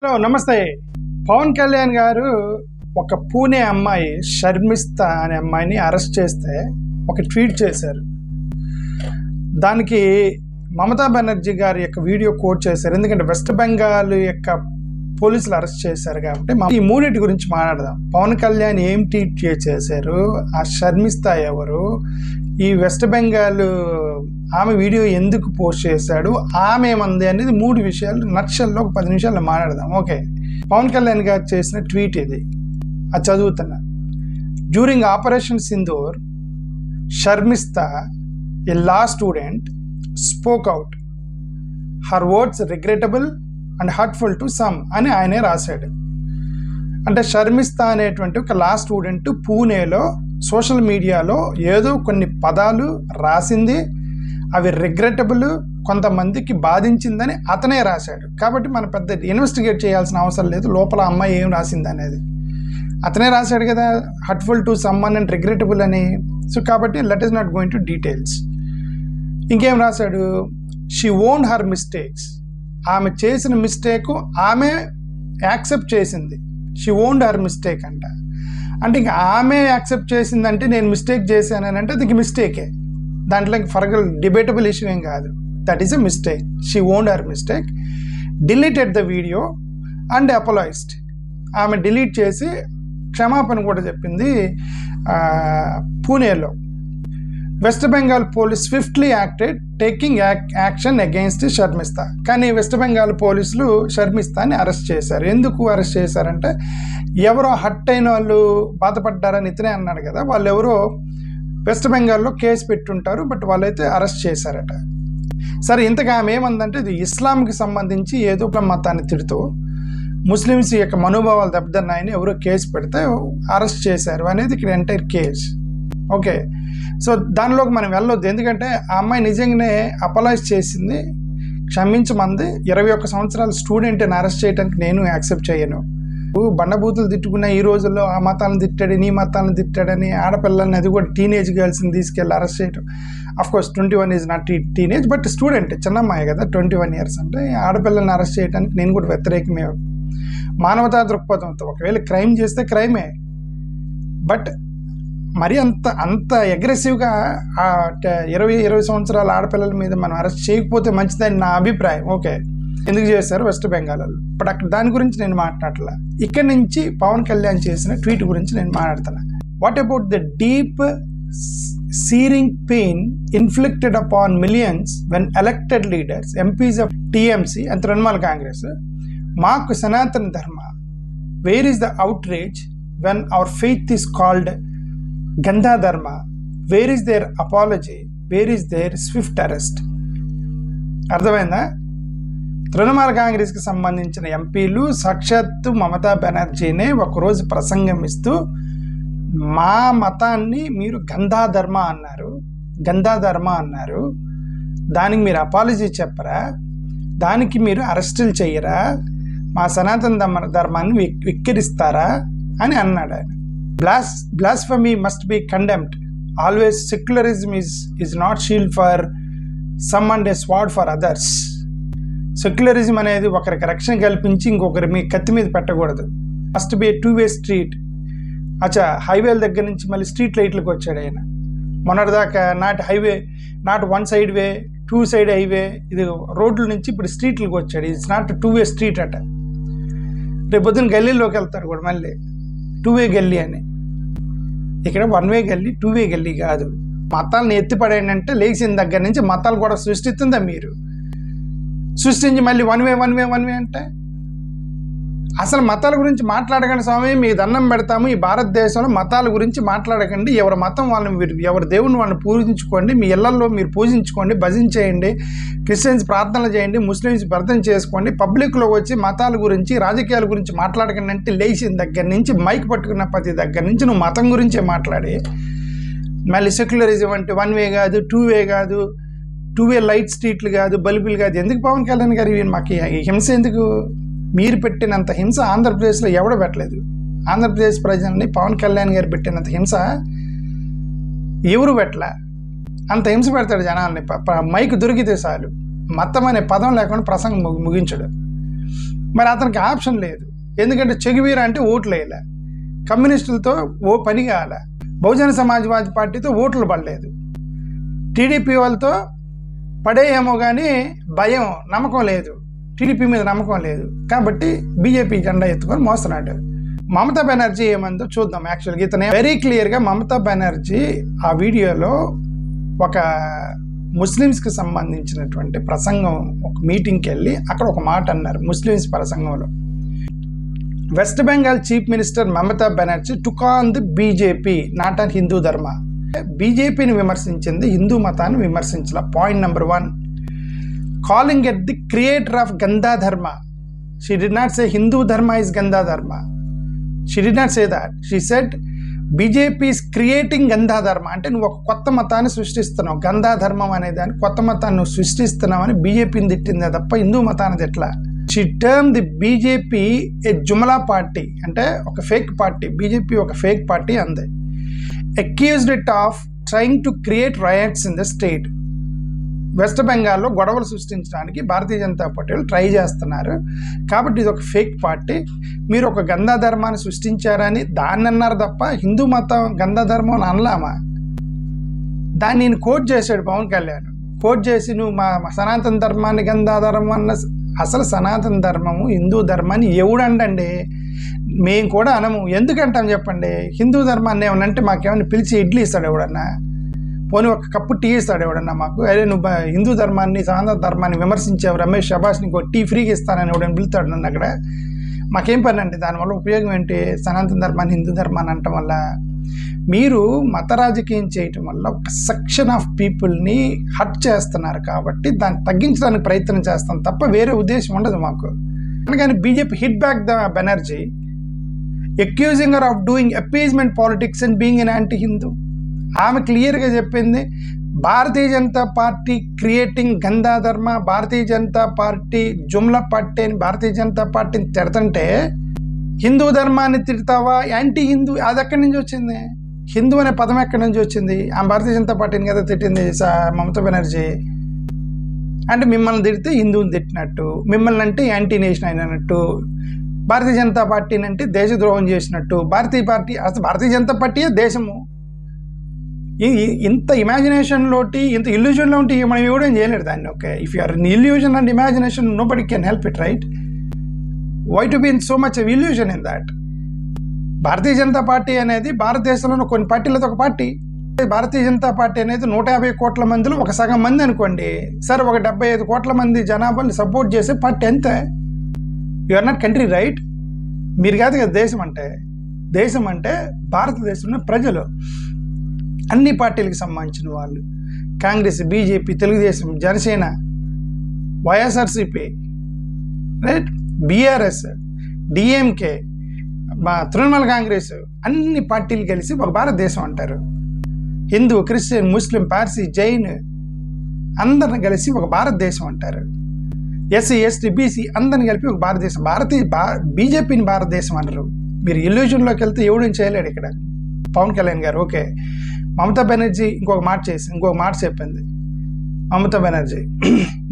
Hello నమస్తే. పవన్ కళ్యాణ్ గారు ఒక పూణే అమ్మాయి షర్మిస్త అనే అమ్మాయిని అరెస్ట్ చేస్తే ఒక ట్వీట్ చేశారు. దానికి మమతా బెనర్జీ గారి యొక్క వీడియో కోట్ చేశారు. ఎందుకంటే వెస్ట్ బెంగాల్ యొక్క పోలీసులు అరెస్ట్ చేశారు కాబట్టి ఈ మూడింటి గురించి మాట్లాడదాం. పవన్ కళ్యాణ్ ఏం ట్వీట్ చేశారు, ఆ షర్మిస్త ఎవరు, ఈ వెస్ట్ బెంగాల్ ఆమె వీడియో ఎందుకు పోస్ట్ చేశాడు, ఆమె ఏమంది అనేది మూడు విషయాలు నక్షల్లో ఒక 10 నిమిషాల్లో మాట్లాడదాం. ఓకే, పవన్ కళ్యాణ్ గారు చేసిన ట్వీట్ ఇది, అది చదువుతున్నా. During operation Sindoor, Sharmishta, a law student, spoke out. Her words regrettable and hurtful to some అని ఆయనే రాశాడు. అంటే షర్మిస్త అనేటువంటి ఒక లా స్టూడెంట్ పూణేలో సోషల్ మీడియాలో ఏదో కొన్ని పదాలు రాసింది, అవి రిగ్రెటబుల్, కొంతమందికి బాధించిందని అతనే రాశాడు. కాబట్టి మనం పెద్ద ఇన్వెస్టిగేట్ చేయాల్సిన అవసరం లేదు లోపల అమ్మాయి ఏం రాసింది అనేది. అతనే రాశాడు కదా, hurtful to someone and regrettable అని. సో కాబట్టి let is not going to details. ఇంకేం రాశాడు, షీ ఓన్ హర్ మిస్టేక్స్. ఆమె చేసిన మిస్టేక్ ఆమె యాక్సెప్ట్ చేసింది. షీ ఓన్డ్ హర్ మిస్టేక్ అంట. అంటే ఇంక ఆమె యాక్సెప్ట్ చేసిందంటే నేను మిస్టేక్ చేశానని అంటే అది మిస్టేకే, దాంట్లో ఫర్గల్ డిబేటబుల్ ఇష్యూ ఏం కాదు. That is a mistake. She owned her mistake, deleted the video and apologised. ఆమె డిలీట్ చేసి క్షమాపణ కూడా చెప్పింది. పూణేలో West Bengal police swiftly acted taking action against Sharmishta. కానీ వెస్ట్ బెంగాల్ పోలీసులు షర్మిస్తాని అరెస్ట్ చేశారు. ఎందుకు అరెస్ట్ చేశారంటే ఎవరో హట్ అయిన వాళ్ళు బాధపడ్డారని ఇతనే అన్నాడు కదా, వాళ్ళు ఎవరో వెస్ట్ బెంగాల్లో కేసు పెట్టుంటారు, బట్ వాళ్ళైతే అరెస్ట్ చేశారట. సరే, ఇంతగా ఆమె ఏమందంటే ఇది ఇస్లాంకి సంబంధించి ఏదో మతాన్ని తిడుతూ ముస్లిమ్స్ యొక్క మనోభావాలు దెబ్బతిన్నాయని ఎవరో కేసు పెడితే అరెస్ట్ చేశారు అనేది ఇక్కడ ఎంటైర్ కేస్. ఓకే, సో దానిలోకి మనం వెళ్ళొద్దు. ఎందుకంటే ఆ అమ్మాయి నిజంగానే అపలైజ్ చేసింది, క్షమించమంది. 21 సంవత్సరాల స్టూడెంట్ని అరెస్ట్ చేయడానికి నేను యాక్సెప్ట్ చేయను. బండబూతులు తిట్టుకున్న ఈ రోజుల్లో ఆ మతాలను తిట్టాడు, నీ మతాలను తిట్టాడని ఆడపిల్లల్ని, అది కూడా టీనేజ్ గర్ల్స్ని తీసుకెళ్ళి అరెస్ట్ చేయడం. Of course 21 is not teenage, but student, చిన్న అమ్మాయి కదా, 21 ఇయర్స్. అంటే ఆడపిల్లల్ని అరెస్ట్ చేయడానికి నేను కూడా వ్యతిరేకమే. మానవతా దృక్పథంతో ఒకవేళ క్రైమ్ చేస్తే క్రైమే, బట్ మరి అంత అగ్రెసివ్గా 20 సంవత్సరాల ఆడపిల్లల మీద మనం అరెస్ట్ చేయకపోతే మంచిదని నా అభిప్రాయం. ఓకే, ఎందుకు చేశారు వెస్ట్ బెంగాల్ వాళ్ళు, బట్ అక్కడ దాని గురించి నేను మాట్లాడలే. ఇక్కడి నుంచి పవన్ కళ్యాణ్ చేసిన ట్వీట్ గురించి నేను మాట్లాడుతున్నా. What about the deep searing pain inflicted upon millions when elected leaders, MPs of TMC and Trinamool Congress mock Sanatana Dharma? Where is the outrage when our faith is called Gandha Dharma? Where is their apology? Where is their swift arrest? అర్థమైందా? తృణమూల్ కాంగ్రెస్కి సంబంధించిన ఎంపీలు సాక్షాత్తు మమతా బెనర్జీనే ఒకరోజు ప్రసంగం ఇస్తూ మా మతాన్ని మీరు గంధాధర్మ అన్నారు, దానికి మీరు అపాలజీ చెప్పరా, దానికి మీరు అరెస్టులు చెయ్యరా, మా సనాతన ధర్మాన్ని విక్కిరిస్తారా అని అన్నాడు ఆయన. Blasphemy must be condemned. Always secularism is not shield for some and a sword for others. Secularism అనేది ఒకరికి రక్షణ కల్పించి ఇంకొకరి మీ కత్తి మీద పెట్టకూడదు. Must be A 2-way street. అచ్చా, హైవేల దగ్గర నుంచి మళ్ళీ స్ట్రీట్ లైట్లకు వచ్చాడు ఆయన. మొన్నటిదాకా not highway, not 1 side way, 2 side highway, ఇది రోడ్ల నుంచి ఇప్పుడు స్ట్రీట్లకు వచ్చాడు. ఇట్స్ నాట్ 2-way స్ట్రీట్ అట. రేపు పొద్దున్న గల్లీలోకి వెళ్తారు కూడా మళ్ళీ 2-way గల్లీ అని. ఇక్కడ 1-way గల్లీ, 2-way గల్లీ కాదు. మతాలను ఎత్తిపడేయండి అంటే లేచిన దగ్గర నుంచి మతాలు కూడా సృష్టిస్తుందా మీరు? సృష్టించి మళ్ళీ 1-way అంటే అసలు మతాల గురించి మాట్లాడకండి స్వామి, మీ దండం పెడతాము. ఈ భారతదేశంలో మతాల గురించి మాట్లాడకండి. ఎవరి మతం వాళ్ళని, ఎవరి దేవుని వాళ్ళని పూజించుకోండి, మీ ఇళ్లలో మీరు పూజించుకోండి, భజించేయండి, క్రిస్టియన్స్ ప్రార్థనలు చేయండి, ముస్లిమ్స్ ప్రార్థన చేసుకోండి. పబ్లిక్లో వచ్చి మతాల గురించి, రాజకీయాల గురించి మాట్లాడకండి అంటే లేచిన దగ్గర నుంచి, మైక్ పట్టుకున్న ప్రతి దగ్గర నుంచి నువ్వు మతం గురించే మాట్లాడి మళ్ళీ సెక్యులరిజం అంటే 1-way కాదు, 2-way కాదు, 2-way లైట్ స్ట్రీట్లు కాదు, బల్బులు కాదు. ఎందుకు పవన్ కళ్యాణ్ గారు మాకు హింస ఎందుకు? మీరు పెట్టినంత హింస ఆంధ్రప్రదేశ్లో ఎవడో పెట్టలేదు. ఆంధ్రప్రదేశ్ ప్రజల్ని పవన్ కళ్యాణ్ గారు పెట్టినంత హింస ఎవరు పెట్టలే. అంత హింస పెడతాడు జనాల్ని. మైక్ దొరికితే చాలు, మతం అనే పదం లేకుండా ప్రసంగం ముగించడు. మరి అతనికి ఆప్షన్ లేదు. ఎందుకంటే చెగువీర అంటే ఓట్లు వేయలే, కమ్యూనిస్టులతో పని కాలే, బహుజన సమాజ్వాదీ పార్టీతో ఓట్లు పడలేదు, టీడీపీ వాళ్ళతో పడేయేమో కానీ భయం, నమ్మకం లేదు, టీడీపీ మీద నమ్మకం లేదు. కాబట్టి బీజేపీ జెండా ఎత్తుకొని మోస్తున్నాడు. మమతా బెనర్జీ ఏమందో చూద్దాం. యాక్చువల్గా ఇతనే వెరీ క్లియర్గా మమతా బెనర్జీ ఆ వీడియోలో ఒక ముస్లిమ్స్కి సంబంధించినటువంటి ప్రసంగం, ఒక మీటింగ్కి వెళ్ళి అక్కడ ఒక మాట అన్నారు. ముస్లిమ్స్ ప్రసంగంలో West Bengal chief minister Mamata Banerjee took on the BJP not on Hindu dharma. బీజేపీని విమర్శించింది, హిందూ మతాన్ని విమర్శించాల. Point number 1, calling at the creator of ganda dharma. She did not say Hindu dharma is ganda dharma. She did not say that. She said BJP is creating ganda dharma. అంటే నువ్వు ఒక కొత్త మతాన్ని సృష్టిస్తున్నావు, గందా ధర్మం అనే దాన్ని, కొత్త మతాన్ని నువ్వు సృష్టిస్తున్నావు అని బీజేపీని తిట్టిందే తప్ప హిందూ మతాన్ని తిట్లా. She term the BJP a jumla party, అంటే ఒక ఫేక్ పార్టీ. బీజేపీ ఒక ఫేక్ పార్టీ అందే. Accused it of trying to create riots in the state. West బెంగాల్లో గొడవలు సృష్టించడానికి భారతీయ జనతా పార్టీలు ట్రై చేస్తున్నారు. కాబట్టి ఇది ఒక ఫేక్ పార్టీ, మీరు ఒక గందా ధర్మాన్ని సృష్టించారని దాన్ని అన్నారు తప్ప హిందూ మతం గందా ధర్మం అని అనలామా. దాన్ని నేను కోట్ చేశాడు పవన్ కళ్యాణ్. కోట్ చేసి నువ్వు మా సనాతన ధర్మాన్ని గందా ధర్మం అన్న. అసలు సనాతన ధర్మము హిందూ ధర్మాన్ని ఎవడండి? మేము కూడా అనము. ఎందుకంటాం చెప్పండి? హిందూ ధర్మాన్ని ఏమనంటే మాకేమైనా పిలిచి ఇడ్లీ ఇస్తాడు ఎవడన్నా, పోనీ ఒక కప్పు టీ ఇస్తాడు ఎవడన్నా మాకు? అదే నువ్వు హిందూ ధర్మాన్ని సనాతన ధర్మాన్ని విమర్శించావు రమేష్ శభాష్, నీకు టీ ఫ్రీగా ఇస్తానని ఎవడని పిలుస్తాడు నన్ను అక్కడ. మాకేం పని అండి? దానివల్ల ఉపయోగం ఏంటి? సనాతన ధర్మాన్ని హిందూ ధర్మాన్ని అనటం వల్ల మీరు మత రాజకీయం చేయటం వల్ల ఒక సెక్షన్ ఆఫ్ పీపుల్ని హర్ట్ చేస్తున్నారు. కాబట్టి దాన్ని తగ్గించడానికి ప్రయత్నం చేస్తాం తప్ప వేరే ఉద్దేశం ఉండదు మాకు. అందుకని BJP hit back the Banerjee, accusing her of doing appeasement politics and being an anti Hindu. ఆమె క్లియర్గా చెప్పింది, భారతీయ జనతా పార్టీ క్రియేటింగ్ గందా ధర్మ, భారతీయ జనతా పార్టీ జుమ్లా పార్టీ అని భారతీయ జనతా పార్టీని తిడతంటే హిందూ ధర్మాన్ని తిడతావా? యాంటీ హిందూ అది ఎక్కడి నుంచి వచ్చింది? హిందూ అనే పదం ఎక్కడి నుంచి వచ్చింది? ఆమె భారతీయ జనతా పార్టీని కదా తిట్టింది మమతా బెనర్జీ. అంటే మిమ్మల్ని తిడితే హిందువుని తిట్టినట్టు, మిమ్మల్ని అంటే యాంటీ నేషన్ అయినట్టు, భారతీయ జనతా పార్టీని అంటే దేశద్రోహం చేసినట్టు. అసలు భారతీయ జనతా పార్టీయే దేశము. ఇంత ఇమాజినేషన్లోటి, ఇంత ఇల్యూజన్లో ఉంటే మనం ఎవడేం చేయలేడు దాన్ని. Okay, if you are in illusion and imagination nobody can help it, right? Why to be in so much of illusion in that? Bharatiya Janata party అనేది భారతదేశంలో కొన్ని పార్టీలతో ఒక పార్టీ. భారతీయ జనతా పార్టీ అనేది 150 కోట్ల మందిలో ఒక సగం మంది అనుకోండి. సరే, ఒక 75 కోట్ల మంది జనాభాని సపోర్ట్ చేసే పార్టీ అంతే. You are not country, right? మీరు కాదు కదా దేశం అంటే. దేశం అంటే భారతదేశంలో ప్రజలు, అన్ని పార్టీలకు సంబంధించిన వాళ్ళు. Congress, BJP, Telugu Desam, Janasena, YSRCP, right, BRS, DMK, Trinamool Congress, అన్ని పార్టీలు కలిసి ఒక భారతదేశం అంటారు. హిందూ, క్రిస్టియన్, ముస్లిం, పార్సీ, జైన్ అందరిని కలిసి ఒక భారతదేశం అంటారు. ఎస్సీ, ఎస్టీ, బీసీ అందరిని కలిపి ఒక భారతదేశం. బీజేపీని భారతదేశం అనరు. మీరు ఇల్యూజన్లోకి వెళ్తే ఎవడేం చేయలేడు ఇక్కడ. పవన్ కళ్యాణ్ గారు ఓకే, మమతా బెనర్జీ ఇంకొక మాట చెప్పింది. మమతా బెనర్జీ,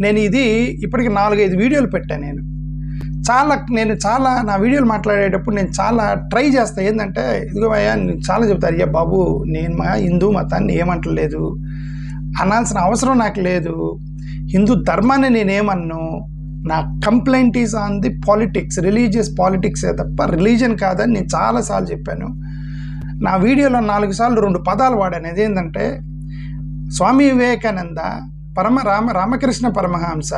నేను ఇది ఇప్పటికి 4-5 వీడియోలు పెట్టాను. నేను చాలా నా వీడియోలు మాట్లాడేటప్పుడు నేను చాలా ట్రై చేస్తాను. ఏంటంటే, ఇదిగో అయ్యా నేను చాలా చెప్తాను, అయ్యా బాబు నేను మా హిందూ మతాన్ని ఏమంటలేదు, అనాల్సిన అవసరం నాకు లేదు, హిందూ ధర్మాన్ని నేనేమన్ను, నా complaint is on the politics, religious పాలిటిక్సే తప్ప రిలీజన్ కాదని నేను చాలాసార్లు చెప్పాను. నా వీడియోలో 4 సార్లు 2 పదాలు వాడాను. అదేంటంటే, స్వామి వివేకానంద, రామకృష్ణ పరమహంస,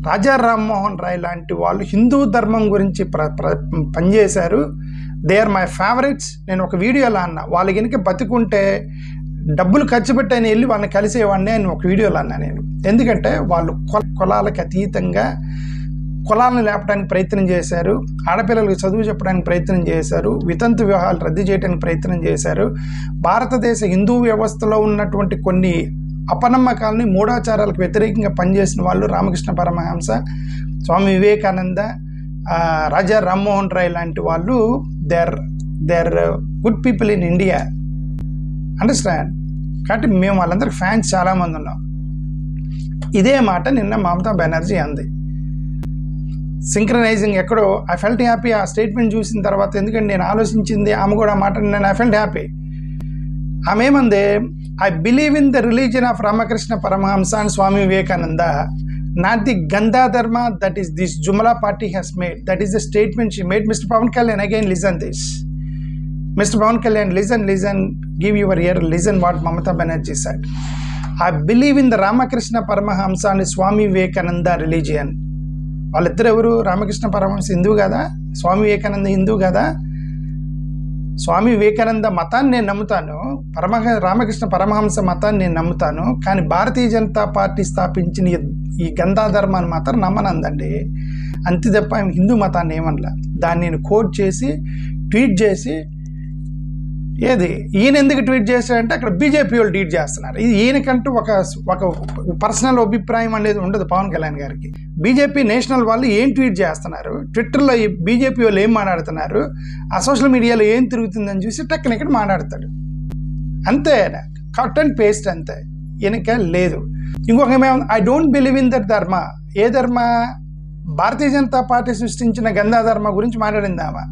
రాజా రామ్మోహన్ రాయ్ లాంటి వాళ్ళు హిందూ ధర్మం గురించి పనిచేశారు. They are my favourites. నేను ఒక వీడియోలో అన్నా, వాళ్ళు కనుక బతికుంటే డబ్బులు ఖర్చు పెట్టని వెళ్ళి వాళ్ళని కలిసేవాడిని అని ఒక వీడియోలో అన్నా నేను. ఎందుకంటే వాళ్ళు కులాలకు అతీతంగా కులాలను లేపడానికి ప్రయత్నం చేశారు, ఆడపిల్లలకు చదువు చెప్పడానికి ప్రయత్నం చేశారు, వితంతు వివాహాలు రద్దు చేయడానికి ప్రయత్నం చేశారు. భారతదేశ హిందూ వ్యవస్థలో ఉన్నటువంటి కొన్ని అపనమ్మకాలని, మూఢాచారాలకు వ్యతిరేకంగా పనిచేసిన వాళ్ళు రామకృష్ణ పరమహంస, స్వామి వివేకానంద, రాజా రామ్మోహన్ రాయ్ లాంటి వాళ్ళు. They are good people in India, understand? కాబట్టి మేము వాళ్ళందరికీ ఫ్యాన్స్ చాలామంది ఉన్నాం. ఇదే మాట నిన్న మమతా బెనర్జీ అంది. సింక్రనైజింగ్ ఎక్కడో ఐ ఫెల్ట్ హ్యాపీ ఆ స్టేట్మెంట్ చూసిన తర్వాత. ఎందుకంటే నేను ఆలోచించింది, ఆమె కూడా మాట్లాడినాను, ఐ ఫెల్ట్ హ్యాపీ. ఆమె ఏమంది, I believe in the religion of Ramakrishna Paramahamsa and Swami Vivekananda, not the gandha dharma that is this jumla party has made. That is the statement she made. Mister Pawan Kalyan, again listen this. Mr. Pawan Kalyan, listen, give your ear, listen what Mamata Banerjee said. I believe in the Ramakrishna Paramahamsa and Swami Vivekananda religion. వాళ్ళిద్దరు ఎవరు? రామకృష్ణ పరమహంస హిందూ కదా, స్వామి వివేకానంద హిందూ కదా. స్వామి వివేకానంద మతాన్ని నేను నమ్ముతాను, రామకృష్ణ పరమహంస మతాన్ని నేను నమ్ముతాను, కానీ భారతీయ జనతా పార్టీ స్థాపించిన ఈ గంధా ధర్మాన్ని మాత్రం నమ్మనందండి. అంతే తప్ప హిందూ మతాన్ని ఏమనలా. దాన్ని నేను కోట్ చేసి ట్వీట్ చేసి, ఏది ఈయన ఎందుకు ట్వీట్ చేశాడంటే అక్కడ బీజేపీ వాళ్ళు ట్వీట్ చేస్తున్నారు. ఇది ఈయనకంటూ ఒక పర్సనల్ అభిప్రాయం అనేది ఉండదు పవన్ కళ్యాణ్ గారికి. బీజేపీ నేషనల్ వాళ్ళు ఏం ట్వీట్ చేస్తున్నారు, ట్విట్టర్లో ఈ బీజేపీ వాళ్ళు ఏం మాట్లాడుతున్నారు, ఆ సోషల్ మీడియాలో ఏం తిరుగుతుందని చూసి టక్కన ఇక్కడ మాట్లాడతాడు అంతే. కట్ అండ్ పేస్ట్ అంతే, ఈయనక లేదు. ఇంకొక ఏమేమో, I don't believe in that ధర్మ. ఏ ధర్మ? భారతీయ జనతా పార్టీ సృష్టించిన గంధా ధర్మ గురించి మాట్లాడింది ఆమె.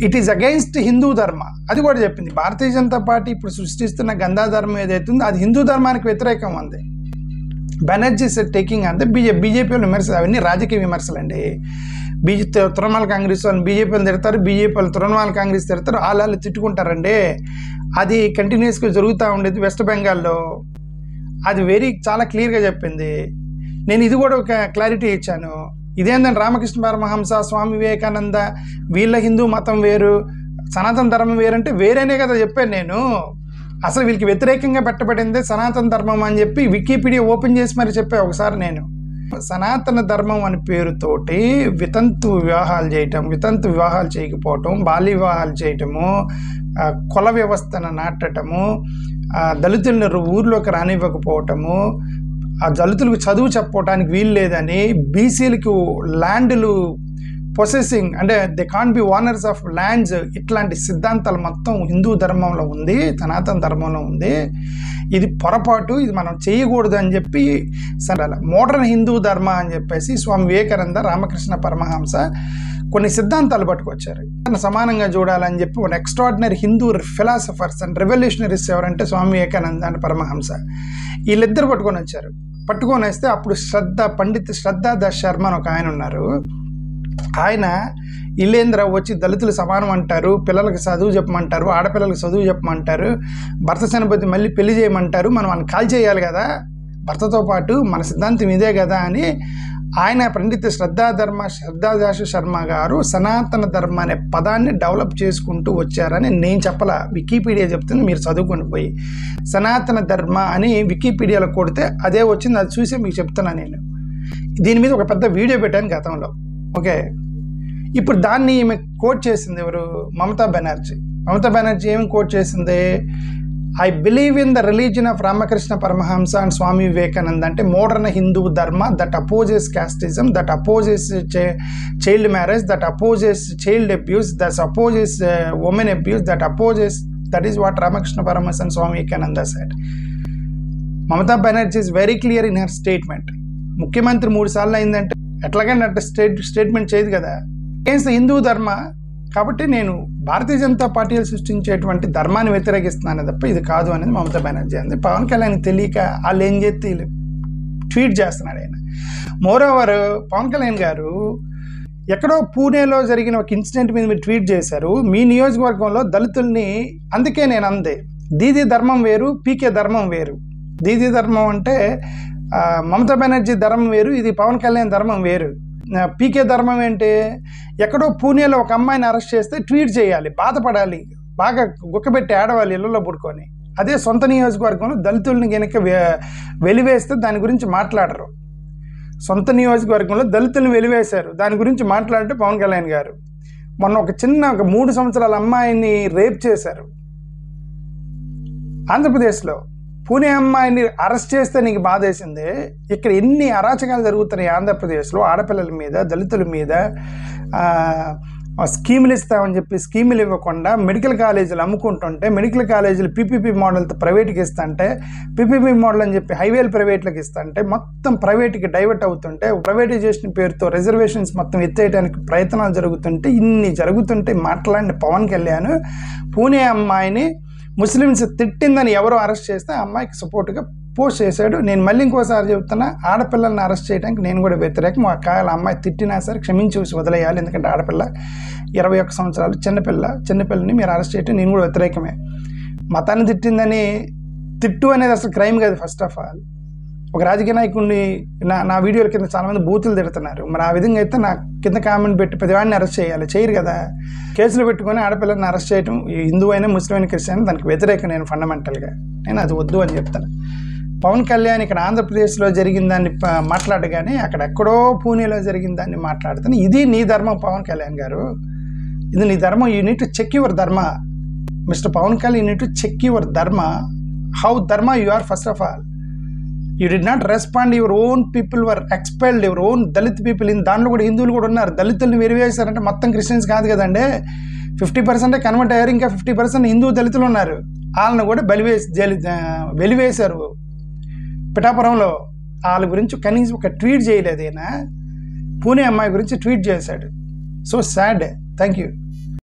ఇట్ ఈస్ అగెయిన్స్ట్ హిందూ ధర్మ, అది కూడా చెప్పింది. భారతీయ జనతా పార్టీ ఇప్పుడు సృష్టిస్తున్న గంధా ధర్మం ఏదైతే ఉందో అది హిందూ ధర్మానికి వ్యతిరేకం ఉంది. బెనర్జీ సెట్ టేకింగ్ అంటే బీజేపీ వాళ్ళు విమర్శలు, అవన్నీ రాజకీయ విమర్శలు అండి. తృణమూల్ కాంగ్రెస్ వాళ్ళు బీజేపీ వాళ్ళు తిడతారు, బీజేపీ వాళ్ళు తృణమూల్ కాంగ్రెస్ తిడతారు, వాళ్ళు తిట్టుకుంటారండి. అది కంటిన్యూస్గా జరుగుతూ ఉండేది వెస్ట్ బెంగాల్లో. అది చాలా క్లియర్గా చెప్పింది. నేను ఇది కూడా ఒక క్లారిటీ ఇచ్చాను. ఇదేంటంటే రామకృష్ణ పరమహంస, స్వామి వివేకానంద వీళ్ళ హిందూ మతం వేరు, సనాతన ధర్మం వేరంటే వేరేనే కదా చెప్పాను నేను. అసలు వీళ్ళకి వ్యతిరేకంగా పెట్టబడిందే సనాతన ధర్మం అని చెప్పి వికీపీడియా ఓపెన్ చేసి మరి చెప్పా ఒకసారి నేను. సనాతన ధర్మం అని పేరుతోటి వితంతు వివాహాలు చేయకపోవటం, బాల్య వివాహాలు చేయటము, కుల వ్యవస్థను నాటటము, దళితులను ఊర్లోకి రానివ్వకపోవటము, ఆ దళితులకు చదువు చెప్పడానికి వీలు లేదని, బీసీలకు ల్యాండ్లు పొసెసింగ్ అంటే they can be owners of lands, ఇట్లాంటి సిద్ధాంతాలు మొత్తం హిందూ ధర్మంలో ఉంది, సనాతన ధర్మంలో ఉంది. ఇది పొరపాటు, ఇది మనం చేయకూడదు అని చెప్పి సరే మోడర్న్ హిందూ ధర్మ అని చెప్పేసి స్వామి వివేకానంద, రామకృష్ణ పరమహంస కొన్ని సిద్ధాంతాలు పట్టుకొచ్చారు. సమానంగా చూడాలని చెప్పి ఒక extraordinary Hindu philosophers and revolutionaries ఎవరంటే స్వామి వివేకానంద అండ్ పరమహంస, వీళ్ళిద్దరు పట్టుకొని వస్తే అప్పుడు పండిత్ శ్రద్ధాదాస్ శర్మ అని ఒక ఆయన ఉన్నారు. ఆయన ఇల్లేంద్ర వచ్చి దళితులు సమానం అంటారు, పిల్లలకు చదువు చెప్పమంటారు, ఆడపిల్లలకు చదువు చెప్పమంటారు, భర్త చనిపోతే మళ్ళీ పెళ్లి చేయమంటారు, మనం వాళ్ళని కాల్ చేయాలి కదా భర్తతో పాటు, మన సిద్ధాంతం ఇదే కదా అని ఆయన పండిత శ్రద్ధాదాస్ శర్మ గారు సనాతన ధర్మ అనే పదాన్ని డెవలప్ చేసుకుంటూ వచ్చారని నేను చెప్పలా, వికీపీడియా చెప్తుంది, మీరు చదువుకొని పోయి సనాతన ధర్మ అని వికీపీడియాలో కొడితే అదే వచ్చింది. అది చూసి మీకు చెప్తున్నాను నేను. దీని మీద ఒక పెద్ద వీడియో పెట్టాను గతంలో. ఓకే, ఇప్పుడు దాన్ని ఈమె కోట్ చేసింది ఎవరు? మమతా బెనర్జీ ఏమి కోట్ చేసింది? I believe in the religion of Ramakrishna Paramahamsa and Swami Vivekananda అంటే modern Hindu dharma that opposes casteism, that opposes child marriage, that opposes child abuse, that opposes women abuse, that is what Ramakrishna Paramahamsa and Swami Vivekananda said. Mamata Banerjee is very clear in her statement. ముఖ్యమంత్రి 3 సార్లు అయిందంటే ఎట్లాగైనా statement చేయదు కదా against Hindu ధర్మ. కాబట్టి నేను భారతీయ జనతా పార్టీలు సృష్టించేటువంటి ధర్మాన్ని వ్యతిరేకిస్తున్నాను తప్ప ఇది కాదు అనేది మమతా బెనర్జీ అంది. పవన్ కళ్యాణ్ తెలియక వాళ్ళు ఏం చేస్తే ట్వీట్ చేస్తున్నాడు ఆయన. మోరోవర్ పవన్ కళ్యాణ్ గారు ఎక్కడో పూణేలో జరిగిన ఒక ఇన్సిడెంట్ మీద మీరు ట్వీట్ చేశారు. మీ నియోజకవర్గంలో దళితుల్ని, అందుకే నేను అందే దీదీ ధర్మం వేరు, పీకే ధర్మం వేరు. దీదీ ధర్మం అంటే మమతా బెనర్జీ ధర్మం వేరు, ఇది పవన్ కళ్యాణ్ ధర్మం వేరు. పీకే ధర్మం ఏంటి? ఎక్కడో పూణేలో ఒక అమ్మాయిని అరెస్ట్ చేస్తే ట్వీట్ చేయాలి, బాధపడాలి, బాగా గుక్కబెట్టి ఆడవాలి ఇళ్లలో పుడుకొని. అదే సొంత నియోజకవర్గంలో దళితుల్ని కనుక వెలివేస్తే దాని గురించి మాట్లాడరు. సొంత నియోజకవర్గంలో దళితుల్ని వెలివేశారు, దాని గురించి మాట్లాడితే పవన్ కళ్యాణ్ గారు. మొన్న ఒక 3 సంవత్సరాల అమ్మాయిని రేప్ చేశారు ఆంధ్రప్రదేశ్లో. పూణే అమ్మాయిని అరెస్ట్ చేస్తే నీకు బాధేసిందే. ఇక్కడ ఎన్ని అరాచకాలు జరుగుతున్నాయి ఆంధ్రప్రదేశ్లో ఆడపిల్లల మీద, దళితుల మీద, స్కీములు ఇస్తామని చెప్పి స్కీములు ఇవ్వకుండా మెడికల్ కాలేజీలు అమ్ముకుంటుంటే, మెడికల్ కాలేజీలు పీపీపీ మోడల్తో ప్రైవేట్కి ఇస్తుంటే, పీపీపీ మోడల్ అని చెప్పి హైవేలు ప్రైవేట్లకు ఇస్తుంటే, మొత్తం ప్రైవేట్కి డైవర్ట్ అవుతుంటే, ప్రైవేటైజేషన్ పేరుతో రిజర్వేషన్స్ మొత్తం ఎత్తేయడానికి ప్రయత్నాలు జరుగుతుంటే, ఇన్ని జరుగుతుంటే మాట్లాడిన పవన్ కళ్యాణ్ పూణే అమ్మాయిని ముస్లిమ్స్ తిట్టిందని ఎవరో అరెస్ట్ చేస్తే ఆ అమ్మాయికి సపోర్ట్గా పోస్ట్ చేశాడు. నేను మళ్ళీ ఇంకోసారి చెప్తున్నా, ఆడపిల్లల్ని అరెస్ట్ చేయడానికి నేను కూడా వ్యతిరేకం. ఒకవేళ అమ్మాయి తిట్టినా సరే క్షమించి వదిలేయాలి. ఎందుకంటే ఆడపిల్ల 21 సంవత్సరాలు చిన్నపిల్లని మీరు అరెస్ట్ చేయటం నేను కూడా వ్యతిరేకమే. మతాన్ని తిట్టిందని తిట్టు అనేది అసలు క్రైమ్ కాదు. ఫస్ట్ ఆఫ్ ఆల్ ఒక రాజకీయ నాయకుడిని నా వీడియోల కింద చాలామంది బూతులు తిడుతున్నారు. మరి ఆ విధంగా అయితే నా కింద కామెంట్ పెట్టి ప్రతివాడిని అరెస్ట్ చేయాలి, చేయరు కదా. కేసులు పెట్టుకొని ఆడపిల్లల్ని అరెస్ట్ చేయడం హిందూ అయినా ముస్లిం అయినా క్రిస్టియన్ దానికి వ్యతిరేకం. నేను ఫండమెంటల్గా నేను అది వద్దు అని చెప్తాను. పవన్ కళ్యాణ్ ఇక్కడ ఆంధ్రప్రదేశ్లో జరిగిన దాన్ని మాట్లాడగానే అక్కడెక్కడో పూణేలో జరిగిన దాన్ని మాట్లాడుతాను. ఇది నీ ధర్మం పవన్ కళ్యాణ్ గారు, ఇది నీ ధర్మం. You need to check your dharma mister Pawan Kalyan. You need to check your dharma, how dharma you are. First of all you did not respond. Your own people were expelled, your own Dalit people. దాంట్లో కూడా హిందువులు కూడా ఉన్నారు. దళితుల్ని వెరివేశారంటే మొత్తం క్రిస్టియన్స్ కాదు కదండి. 50% కన్వర్ట్ అయ్యారు, ఇంకా 50% హిందూ దళితులు ఉన్నారు. వాళ్ళని కూడా వెలివేశారు పిఠాపురంలో. వాళ్ళ గురించి కనీసం ఒక ట్వీట్ చేయలేదేనా. పూణే అమ్మాయి గురించి ట్వీట్ చేశాడు. So sad. Thank you.